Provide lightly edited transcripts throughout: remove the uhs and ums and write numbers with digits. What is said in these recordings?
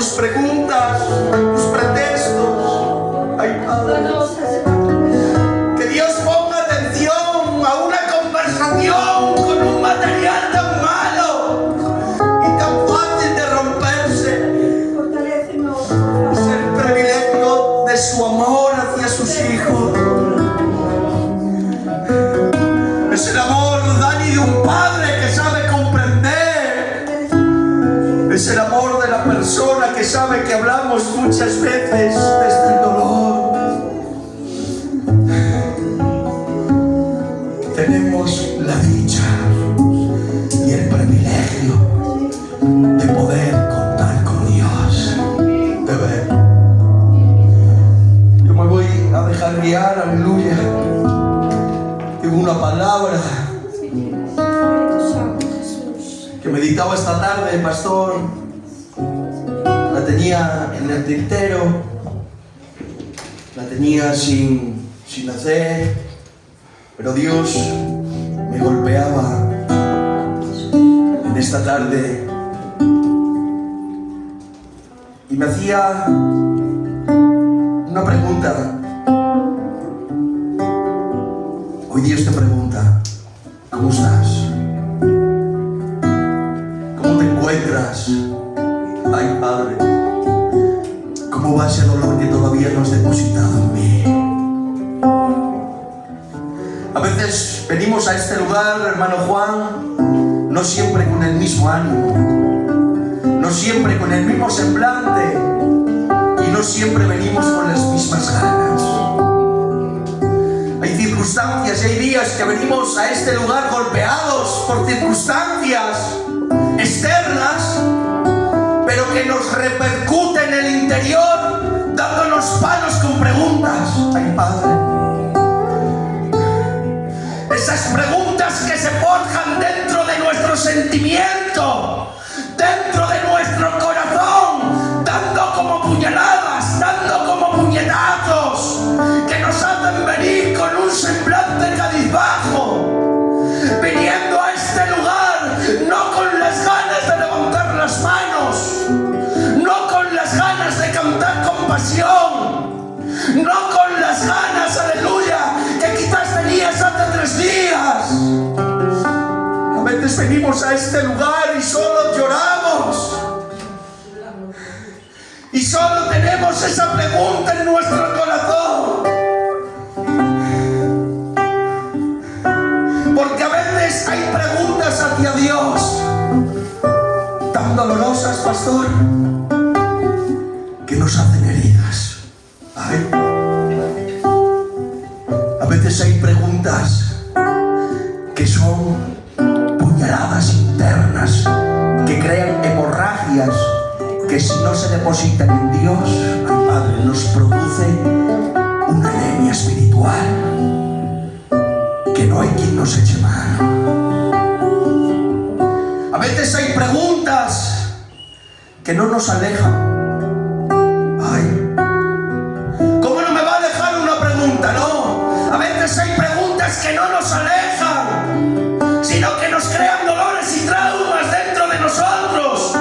tus preguntas, tus pretextos. Ay, Padre, que Dios ponga atención a una conversación con un material tan malo y tan fácil de romperse. Es el privilegio de su amor hacia sus hijos. Es el amor, Dani, de un padre que sabe comprender. Es el amor de la persona que sabe que hablamos muchas veces desde el dolor. Tenemos la dicha y el privilegio de poder contar con Dios. De ver. Yo me voy a dejar guiar, aleluya. Tengo una palabra que meditaba esta tarde, pastor. La tenía en el tintero, la tenía sin hacer, pero Dios me golpeaba en esta tarde y me hacía una pregunta. Hoy Dios te pregunta: ¿cómo estás? ¿Cómo te encuentras? Ay, Padre, ¿cómo va ese dolor que todavía no has depositado en mí? A veces venimos a este lugar, hermano Juan, no siempre con el mismo ánimo, no siempre con el mismo semblante y no siempre venimos con las mismas ganas. Hay circunstancias y hay días que venimos a este lugar golpeados por circunstancias externas, pero que nos repercute en el interior, dándonos palos con preguntas. Ay, Padre, esas preguntas que se forjan dentro de nuestro sentimiento, dentro de nuestro corazón, dando como puñaladas, dando como puñetazos, que nos hacen venir con un semblante cabizbajo, viniendo a este lugar no con las ganas de levantar las manos, no con las ganas de cantar con pasión, no con las ganas, aleluya, que quizás tenías hace 3 días. A veces venimos a este lugar y solo lloramos. Y solo tenemos esa pregunta en nuestro corazón. Porque a veces hay preguntas hacia Dios tan dolorosas, pastor, que nos hacen heridas. Ay. A veces hay preguntas que son puñaladas internas, que crean hemorragias, que si no se depositan en Dios, ay, Padre, nos produce una anemia espiritual, que no hay quien nos eche mano. A veces hay preguntas que no nos alejan. Ay, ¿cómo no me va a dejar una pregunta? No, a veces hay preguntas que no nos alejan, sino que nos crean dolores y traumas dentro de nosotros,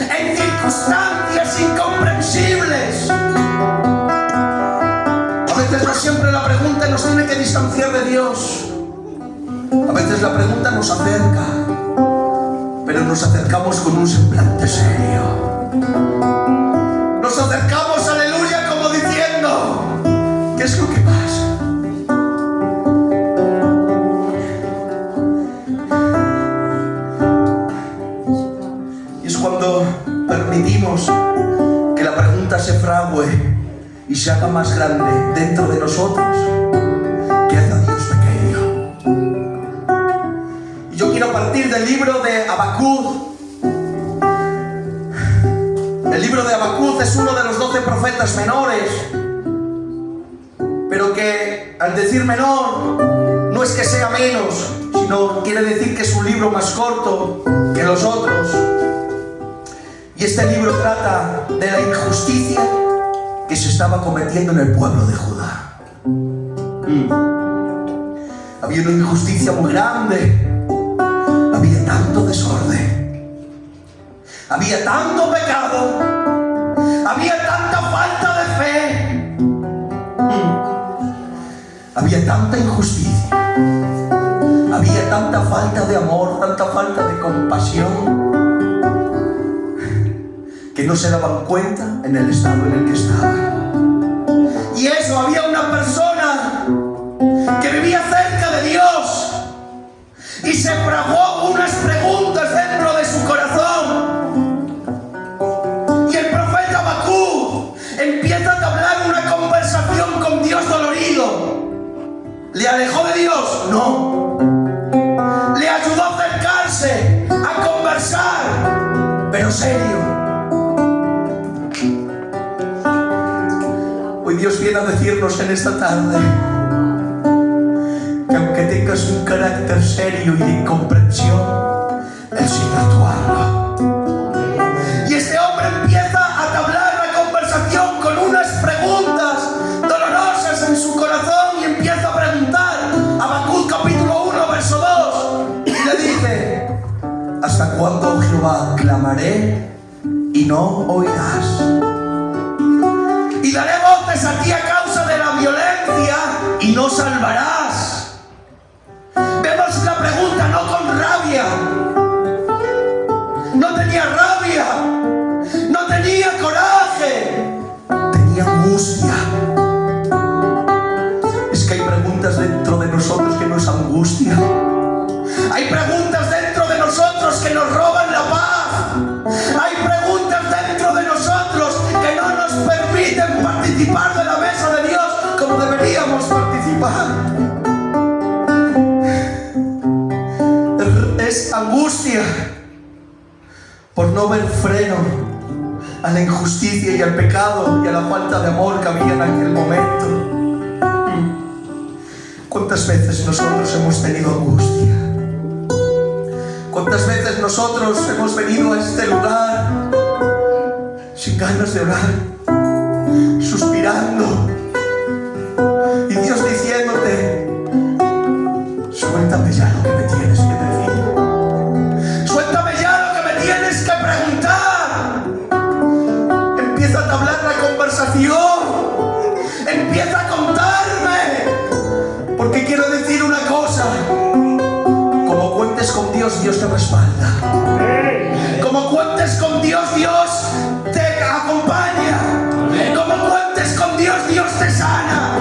en circunstancias incomprensibles. A veces no siempre la pregunta nos tiene que distanciar de Dios. A veces la pregunta nos acerca, pero nos acercamos con un semblante serio. Nos acercamos, aleluya, como diciendo: ¿qué es lo que pasa? Y es cuando permitimos que la pregunta se fragüe y se haga más grande dentro de nosotros, que hace a Dios pequeño. Y yo quiero partir del libro de Habacuc. El libro de Habacuc es uno de los 12 profetas menores, pero que al decir menor no es que sea menos, sino quiere decir que es un libro más corto que los otros. Y este libro trata de la injusticia que se estaba cometiendo en el pueblo de Judá. Había una injusticia muy grande, había tanto desorden, Había tanto pecado, había tanta falta de fe, había tanta injusticia, había tanta falta de amor, tanta falta de compasión, que no se daban cuenta en el estado en el que estaban. Y eso, había una persona que vivía cerca de Dios y se fragó unas preguntas dentro de su corazón. Y el profeta Habacuc empieza a entablar una conversación con Dios dolorido. ¿Le alejó de Dios? No. Le ayudó a acercarse, a conversar, pero serio. Hoy Dios viene a decirnos en esta tarde que aunque tengas un carácter serio y de incomprensión, Él sigue actuando. Y este hombre empieza a entablar la conversación con unas preguntas dolorosas en su corazón y empieza a preguntar. Habacuc capítulo 1 verso 2 y le dice: ¿hasta cuándo, Jehová, clamaré y no oirás? Y daré voces a ti a causa de la violencia y no salvarás. Vemos la pregunta no con rabia. No tenía rabia, no tenía coraje, tenía angustia. Es que hay preguntas dentro de nosotros que nos angustian. Hay preguntas dentro de nosotros que nos roban la paz. Hay preguntas dentro de nosotros que no nos permiten participar de la mesa de Dios como deberíamos participar. Es angustia por no ver freno a la injusticia y al pecado y a la falta de amor que había en aquel momento. ¿Cuántas veces nosotros hemos tenido angustia? ¿Cuántas veces nosotros hemos venido a este lugar sin ganas de orar, suspirando, y Dios diciéndote: suéltame ya lo que me tienes que decir, suéltame ya lo que me tienes que preguntar? Empieza a entablar la conversación, empieza a contarme, porque quiero decir una cosa: como cuentes con Dios, Dios te respalda. Como cuentes con Dios, Dios te acompaña. Como cuentes con Dios, Dios te sana.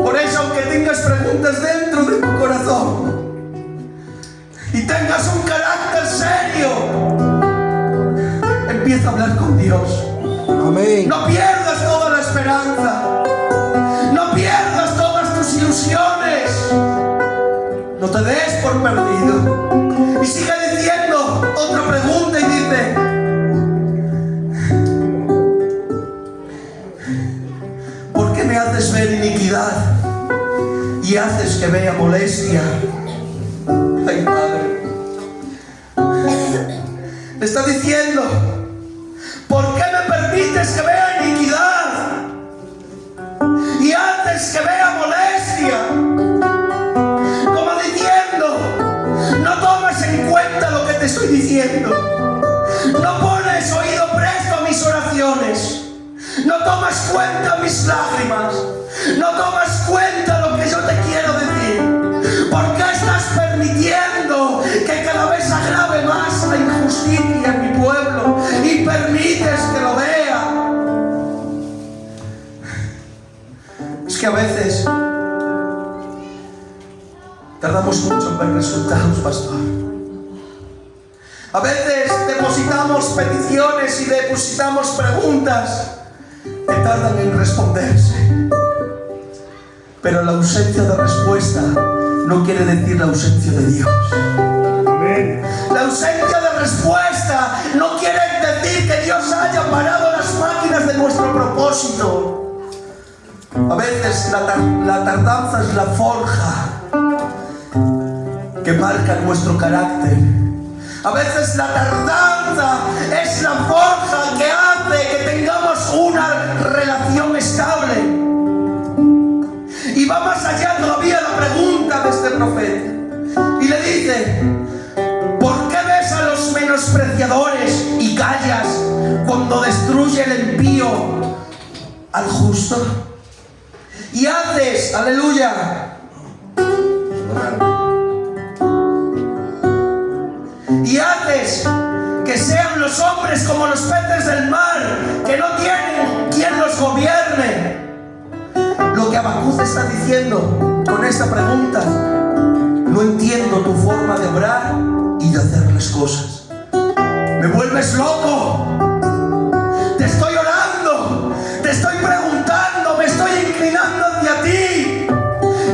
Por eso, aunque tengas preguntas dentro de tu corazón y tengas un carácter serio, empieza a hablar con Dios. Amén. No pierdas toda la esperanza, no pierdas todas tus ilusiones, no te des por perdido. Y sigue diciendo otra pregunta y dice: ¿por qué me haces ver iniquidad y haces que vea molestia? Ay, Padre, le está diciendo: ¿por qué me permites que vea iniquidad y haces que vea molestia? Como diciendo: no tomas en cuenta lo que te estoy diciendo, no pones oído presto a mis oraciones, no tomas cuenta mis lágrimas, no tomas cuenta lo que yo te quiero decir. ¿Por qué estás permitiendo que cada vez agrave más la injusticia en mi pueblo y permites que lo vea? Es que a veces tardamos mucho en ver resultados, pastor. A veces depositamos peticiones y depositamos preguntas que tardan en responderse. Pero la ausencia de respuesta no quiere decir la ausencia de Dios. Amén. La ausencia de respuesta no quiere decir que Dios haya parado las máquinas de nuestro propósito. A veces la tardanza es la forja que marca nuestro carácter. A veces la tardanza es la forja que hace que tengamos una relación estable. Y va más allá todavía la pregunta de este profeta. Y le dice: ¿por qué ves a los al justo y haces, aleluya, y haces que sean los hombres como los peces del mar, que no tienen quien los gobierne. Lo que Habacuc está diciendo con esta pregunta: no entiendo tu forma de obrar y de hacer las cosas. Me vuelves loco. Te estoy orando, te estoy preguntando, me estoy inclinando hacia ti.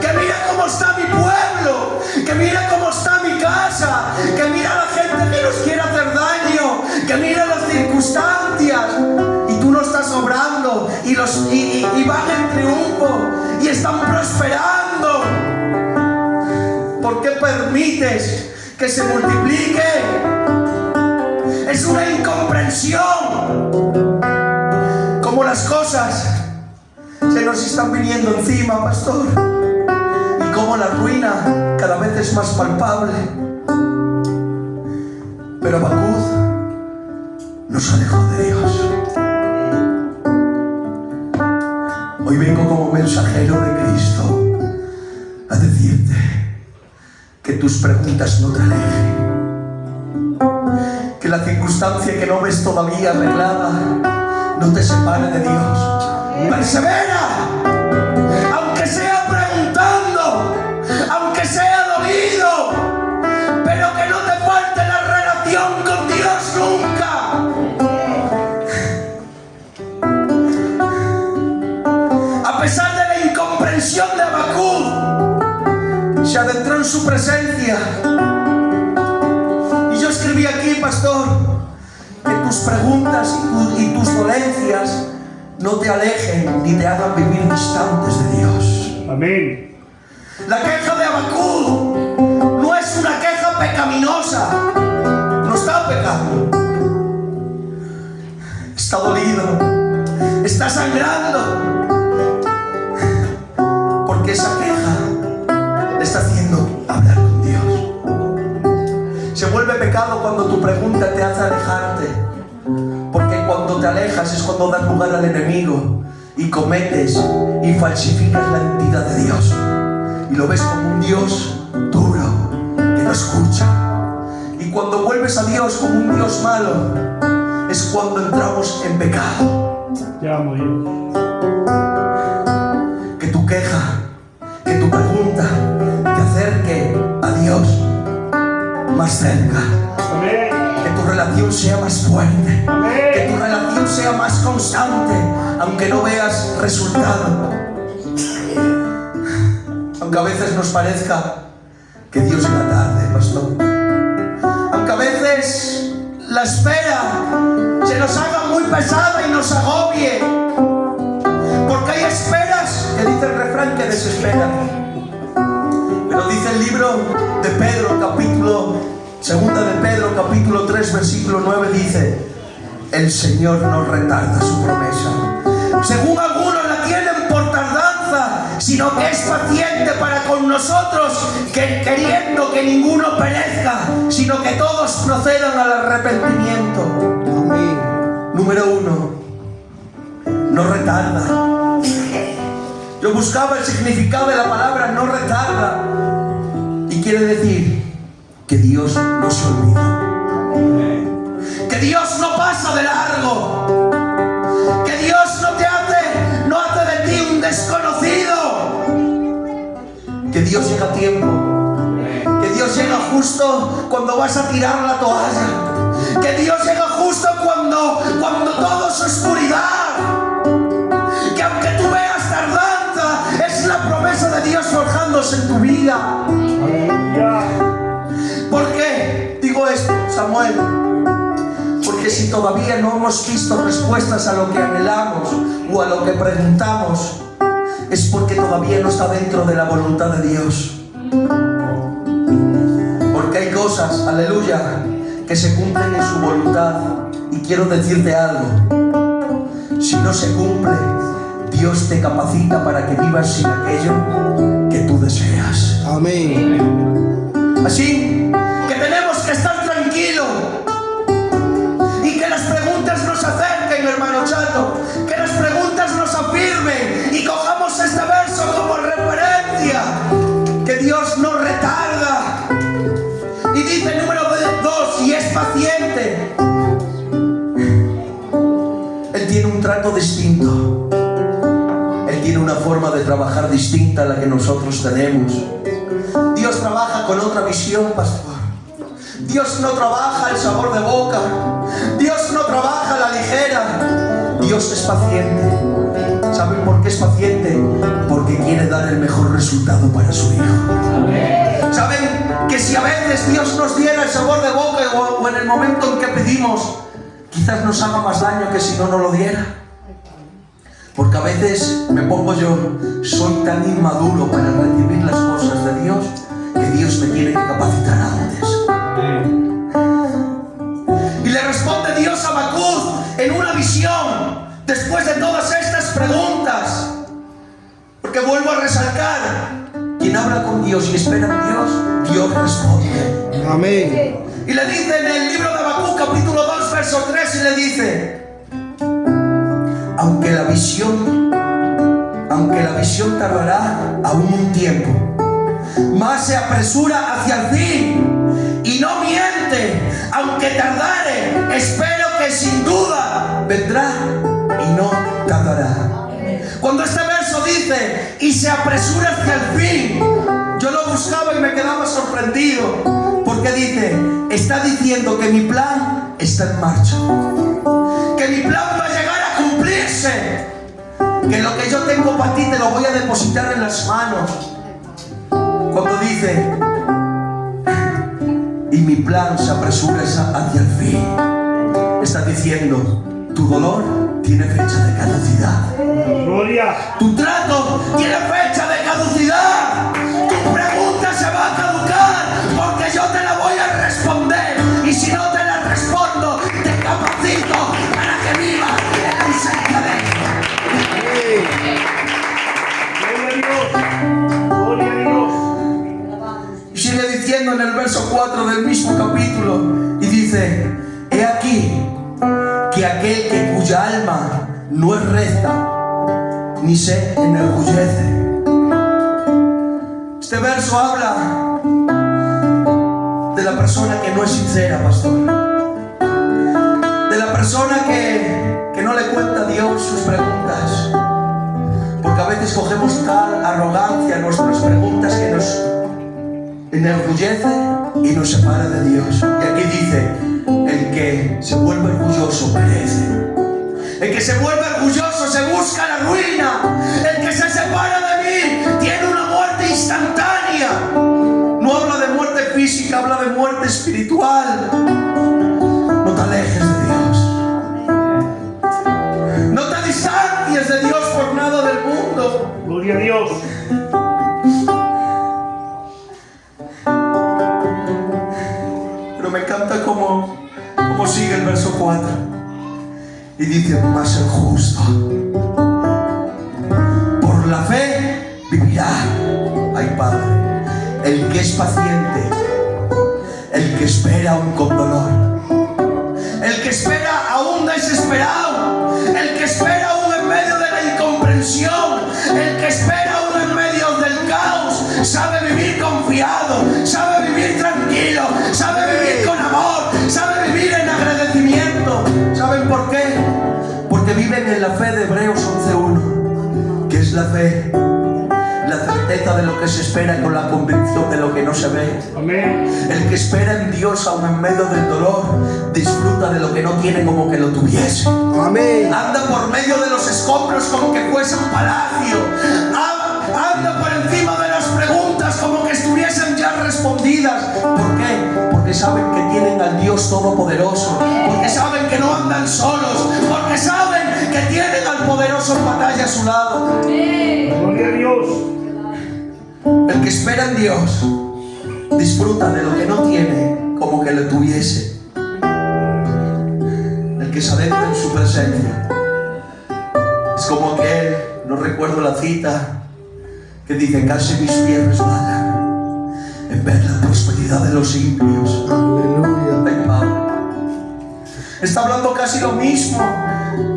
Que mira cómo está mi pueblo, que mira cómo está mi casa, que mira la gente que nos quiere hacer daño, que mira las circunstancias, y tú no estás obrando, y van en triunfo y están prosperando. ¿Por qué permites que se multiplique? Es una incomprensión. Como las cosas se nos están viniendo encima, pastor, y como la ruina cada vez es más palpable. Pero Habacuc nos alejó de Dios. Hoy vengo como mensajero de Cristo a decirte que tus preguntas no te alejen, que la circunstancia que no ves todavía arreglada no te separe de Dios. Persevera, aunque sea preguntando, aunque sea dolido, pero que no te falte la relación con Dios nunca. A pesar de la incomprensión de Habacuc, se adentró en su presencia. Y yo escribí aquí, pastor, que tus preguntas y tus dolencias no te alejen ni te hagan vivir distantes de Dios. Amén. La queja de Habacuc no es una queja pecaminosa. No está pecando. Está dolido. Está sangrando. Porque esa queja le está haciendo hablar con Dios. Se vuelve pecado cuando tu pregunta te hace alejarte. Porque cuando te alejas es cuando das lugar al enemigo y cometes y falsificas la identidad de Dios. Y lo ves como un Dios duro, que no escucha. Y cuando vuelves a Dios como un Dios malo, es cuando entramos en pecado. Te amo, Dios. Que tu queja, que tu pregunta te acerque a Dios más cerca. Amén. Que tu relación sea más fuerte. Amén. Que tu relación sea más constante, aunque no veas resultado. Aunque a veces nos parezca que Dios llega tarde, pastor. Aunque a veces la espera se nos haga muy pesada y nos agobie. Porque hay esperas que dice el refrán que desesperan. Pero dice el libro de Pedro, segunda de Pedro, capítulo 3, versículo 9, dice: el Señor no retarda su promesa, según algunos la tienen por tardanza, sino que es paciente para con nosotros, que queriendo que ninguno perezca, sino que todos procedan al arrepentimiento. Amén. Número 1, no retarda. Yo buscaba el significado de la palabra no retarda, y quiere decir que Dios no se olvida, que Dios no pasa de largo, que Dios no hace de ti un desconocido, que Dios llega a tiempo, que Dios llega justo cuando vas a tirar la toalla, que Dios llega justo cuando todo es oscuridad, que aunque tú veas tardanza, es la promesa de Dios forjándose en tu vida. Aleluya. ¿Por qué digo esto, Samuel? Porque si todavía no hemos visto respuestas a lo que anhelamos o a lo que preguntamos, es porque todavía no está dentro de la voluntad de Dios. Porque hay cosas, aleluya, que se cumplen en su voluntad. Y quiero decirte algo: si no se cumple, Dios te capacita para que vivas sin aquello que tú deseas. Amén. Así que tenemos que estar tranquilos y que las preguntas nos acerquen hermano Chato, que las preguntas nos afirmen y cojamos este verso como referencia, que Dios no retarda. Y dice número 2, y es paciente. Él tiene un trato distinto. Él tiene una forma de trabajar distinta a la que nosotros tenemos. Dios trabaja con otra visión, pastor. Dios no trabaja el sabor de boca. Dios no trabaja a la ligera. Dios es paciente. ¿Saben por qué es paciente? Porque quiere dar el mejor resultado para su hijo. ¿Saben que si a veces Dios nos diera el sabor de boca o en el momento en que pedimos, quizás nos haga más daño que si no nos lo diera? Porque a veces me pongo yo, soy tan inmaduro para recibir las cosas de Dios, que Dios me tiene que capacitar antes. Y le responde Dios a Habacuc en una visión, después de todas estas preguntas. Porque vuelvo a resaltar, quien habla con Dios y espera en Dios, Dios responde. Amén. Y le dice en el libro de Habacuc, capítulo 2, verso 3, y le dice: aunque la visión tardará aún un tiempo, más se apresura hacia el fin y no miente. Aunque tardare, espero que sin duda vendrá y no tardará. Cuando este verso dice y se apresura hacia el fin, yo lo buscaba y me quedaba sorprendido, porque dice, está diciendo que mi plan está en marcha, que mi plan va a llegar a cumplirse, que lo que yo tengo para ti te lo voy a depositar en las manos. Cuando dice y mi plan se apresura hacia el fin, está diciendo, tu dolor tiene fecha de caducidad. Gloria. Tu trato tiene fecha de caducidad. Tu pregunta se va a caducar, porque yo te la voy a responder. Y si no te la respondo, te capacito para que vivas en la ausencia de Gloria a Dios. Gloria a Dios. Y sigue diciendo en el verso 4 del mismo capítulo, y dice, he aquí que aquel cuya alma no es recta, ni se enorgullece. Este verso habla de la persona que no es sincera, pastor. De la persona que no le cuenta a Dios sus preguntas. Porque a veces cogemos tal arrogancia en nuestras preguntas que nos enorgullece y nos separa de Dios. Y aquí dice, el que se vuelve orgulloso perece. El que se vuelve orgulloso se busca la ruina. El que se separa de mí tiene una muerte instantánea. No habla de muerte física, habla de muerte espiritual. No te alejes de Dios. No te distancies de Dios por nada del mundo. Gloria a Dios. Pero me encanta cómo sigue el verso 4. Y dice, mas el justo por la fe vivirá. Ay, Padre, el que es paciente, el que espera aún con dolor, el que espera aún desesperado, el que espera aún en medio de la incomprensión, el que espera aún en medio del caos, sabe vivir confiado, sabe vivir tranquilo, sabe vivir con amor, sabe vivir en agradecimiento. ¿Saben por qué? Porque viven en la fe de Hebreos 11:1, que es la fe, la certeza de lo que se espera con la convicción de lo que no se ve. Amén. El que espera en Dios aún en medio del dolor, disfruta de lo que no tiene como que lo tuviese. Amén. Anda por medio de los escombros como que fuese un palacio. Anda por encima de las preguntas como que estuviesen ya respondidas. ¿Por qué? Porque saben que tienen al Dios Todopoderoso. Porque saben que no andan solos. Porque saben que tienen al poderoso en batalla a su lado. Gloria a Dios. El que espera en Dios disfruta de lo que no tiene como que lo tuviese. El que se adentra en su presencia es como aquel, no recuerdo la cita, que dice, casi mis pies resbalan en ver la prosperidad de los impios. Aleluya. Ay, Padre. Está hablando casi lo mismo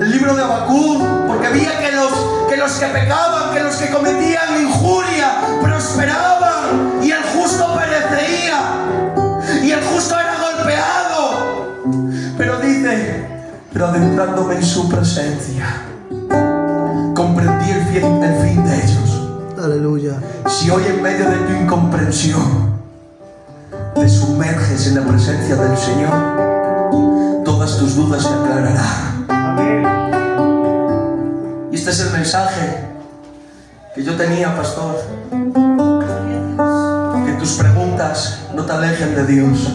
el libro de Habacuc, porque veía que los que pecaban, que los que cometían injuria, prosperaban, y el justo perecería, y el justo era golpeado. Pero dice, pero adentrándome en su presencia, comprendí el fin de ellos. Aleluya. Si hoy en medio de tu incomprensión te sumerges en la presencia del Señor, todas tus dudas se aclararán. Amén. Y este es el mensaje que yo tenía, pastor. Que tus preguntas no te alejen de Dios.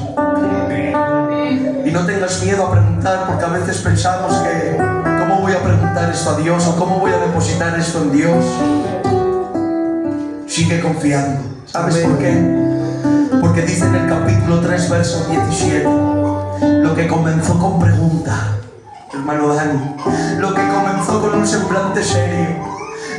Y no tengas miedo a preguntar, porque a veces pensamos que ¿cómo voy a preguntar esto a Dios? ¿O cómo voy a depositar esto en Dios? Sigue confiando. ¿Sabes por qué? Porque dice en el capítulo 3, verso 17, lo que comenzó con pregunta, hermano Dani, lo que comenzó con un semblante serio,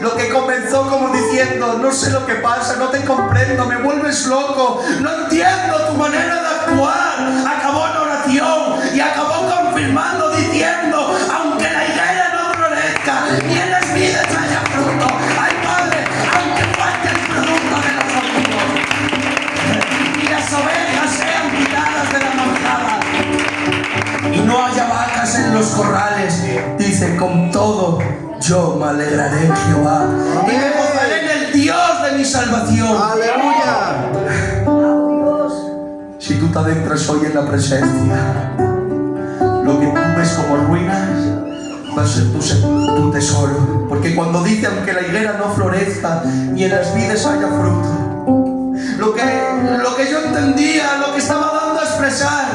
lo que comenzó como diciendo, no sé lo que pasa, no te comprendo, me vuelves loco, no entiendo tu manera de actuar, acabó en oración y acabó confirmando diciendo, aunque la higuera no florezca ni en las vides haya fruto, ay Padre, aunque falte el producto de los olivos y las ovejas sean quitadas de la manjada y no haya vacas en los corrales, dice, con todo yo me alegraré en Jehová. Amén. Y me gozaré en el Dios de mi salvación. Aleluya. Si tú te adentras hoy en la presencia, lo que tú ves como ruinas va a ser tu tesoro. Porque cuando dice, aunque la higuera no florezca ni en las vides haya fruto, lo que yo entendía, lo que estaba dando a expresar,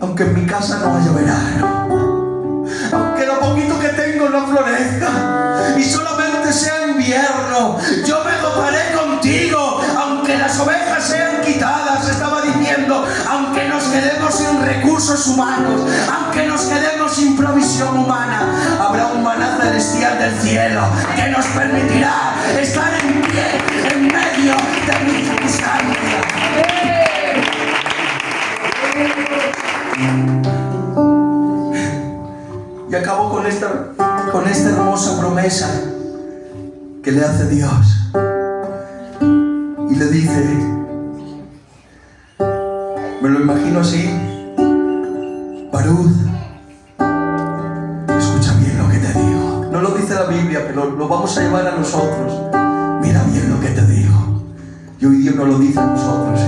aunque en mi casa no haya verano, aunque lo poquito que tengo no florezca y solamente sea invierno, yo me gozaré contigo, aunque las ovejas sean quitadas, estaba diciendo, aunque nos quedemos sin recursos humanos, aunque nos quedemos sin provisión humana, habrá un maná celestial del cielo que nos permitirá estar en pie en medio de mi circunstancia. Y acabo con esta hermosa promesa que le hace Dios. Y le dice, me lo imagino así, Baruch, escucha bien lo que te digo. No lo dice la Biblia, pero lo vamos a llevar a nosotros. Mira bien lo que te digo. Y hoy Dios no lo dice a nosotros.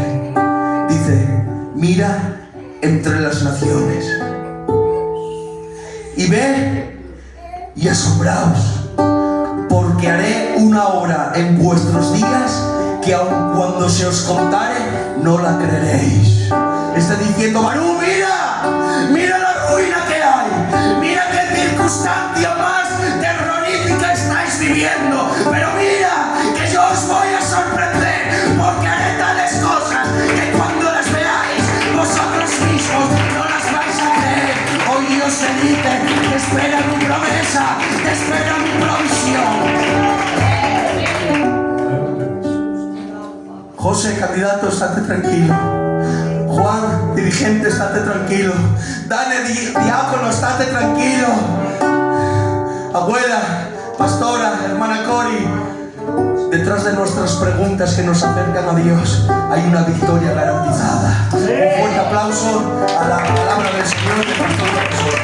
Dice, mira entre las naciones y ve y asombraos, porque haré una obra en vuestros días que aun cuando se os contare no la creeréis. Está diciendo, Baruch, mira la ruina que hay, mira qué circunstancia más terrorífica estáis viviendo, pero mira que yo os voy a sorprender, porque haré tales cosas que cuando las veáis vosotros mismos no las vais a creer. Hoy Dios te dice, te espera mi promesa, te espera mi provisión. José, candidato, estate tranquilo. Juan, dirigente, estate tranquilo. Dane, diácono, estate tranquilo. Abuela, pastora, hermana Cori, detrás de nuestras preguntas que nos acercan a Dios hay una victoria garantizada. Un fuerte aplauso a la palabra del Señor del pastor Jesús.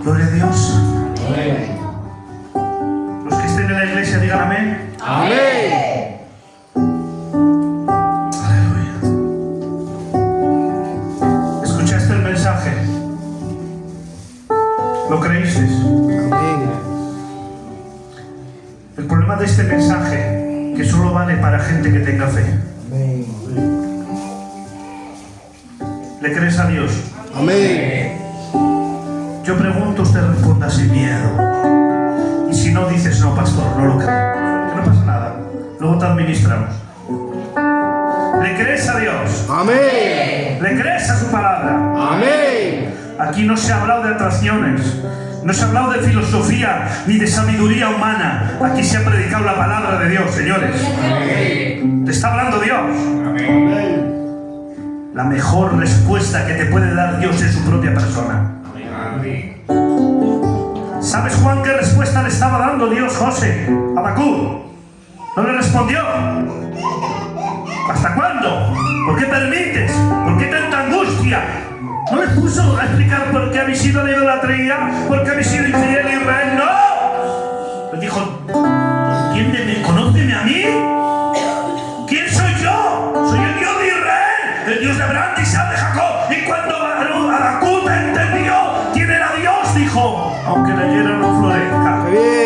Gloria a Dios. Amén. Los que estén en la iglesia digan amén. Amén. Aleluya. ¿Escuchaste el mensaje? ¿Lo creíste? Amén. El problema de este mensaje que solo vale para gente que tenga fe. Amén. ¿Le crees a Dios? Amén. Yo pregunto, usted responda sin miedo. Y si no, dices, no, pastor, no lo creo. Que no pasa nada. Luego te administramos. ¿Le crees a Dios? Amén. ¿Le crees a su palabra? Amén. Aquí no se ha hablado de atracciones, no se ha hablado de filosofía ni de sabiduría humana. Aquí se ha predicado la palabra de Dios, señores. Te está hablando Dios. La mejor respuesta que te puede dar Dios es su propia persona. ¿Sabes, Juan, qué respuesta le estaba dando Dios, José? A Habacuc. No le respondió. ¿Hasta cuándo? ¿Por qué permites? ¿Por qué tanta angustia? No le puso a explicar por qué habéis sido la idolatría, por qué habéis sido infiel a Israel. ¡No! Le dijo, entiéndeme, conóceme a mí. ¿Quién soy yo? Soy el Dios de Israel, el Dios de Abraham, de Isaac, de Jacob. Y cuando Habacuc entendió quién era Dios, dijo, aunque la higuera no florezca,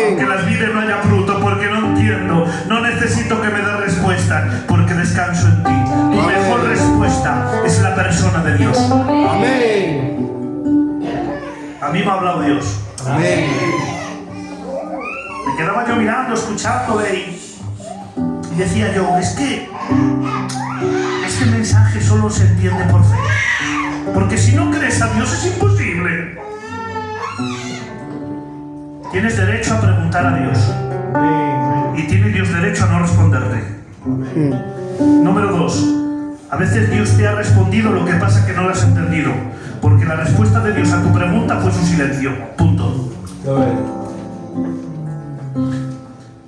aunque las vides no haya fruto, porque no entiendo, no necesito que me des respuesta, porque descanso en ti. Tu mejor respuesta es la persona de Dios. Amén. A mí me ha hablado Dios. Amén. Me quedaba yo mirando, escuchándole y decía yo, es que este mensaje solo se entiende por fe. Porque si no crees a Dios es imposible. Tienes derecho a preguntar a Dios. Y tiene Dios derecho a no responderte. Número 2. A veces Dios te ha respondido, lo que pasa es que no lo has entendido. Porque la respuesta de Dios a tu pregunta fue su silencio. Punto.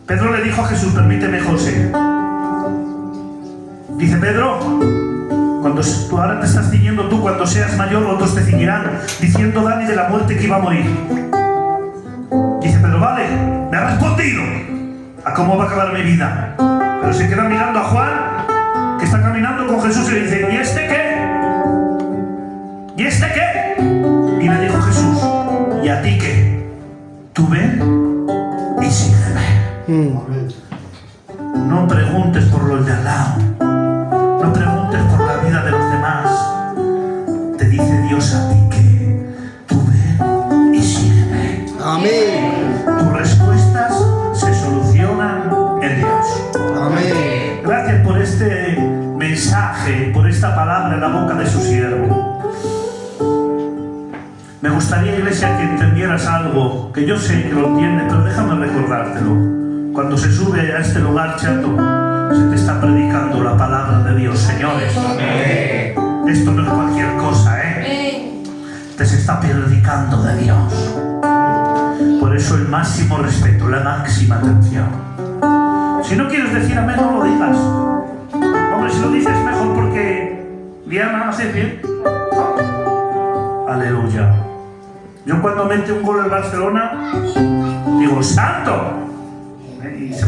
Pedro le dijo a Jesús, permíteme, José. Dice Pedro, cuando tú ahora te estás ciñendo tú, cuando seas mayor otros te ciñirán, diciendo Dani de la muerte que iba a morir. Dice Pedro, vale, me ha respondido a cómo va a acabar mi vida. Pero se queda mirando a Juan, que está caminando con Jesús, y le dice, ¿y este qué? ¿Y este qué? Y le dijo Jesús, ¿y a ti qué? Tú ven y sígueme. No preguntes por los de al lado. No preguntes por la vida de los demás. Te dice Dios a ti que tú ven y sígueme. Amén. Tus respuestas se solucionan en Dios. Amén. Gracias por este mensaje, por esta palabra en la boca de su siervo. Me gustaría, iglesia, que entendieras algo, que yo sé que lo entiendes, pero déjame recordártelo. Cuando se sube a este lugar, chato, se te está predicando la palabra de Dios, señores. Amén. Esto no es cualquier cosa, ¿eh? Te se está predicando de Dios. Por eso el máximo respeto, la máxima atención. Si no quieres decir amén, no lo digas. Hombre, si lo dices mejor porque Diana hace bien. Aleluya. Yo cuando mete un gol el Barcelona, digo, ¡santo! Y se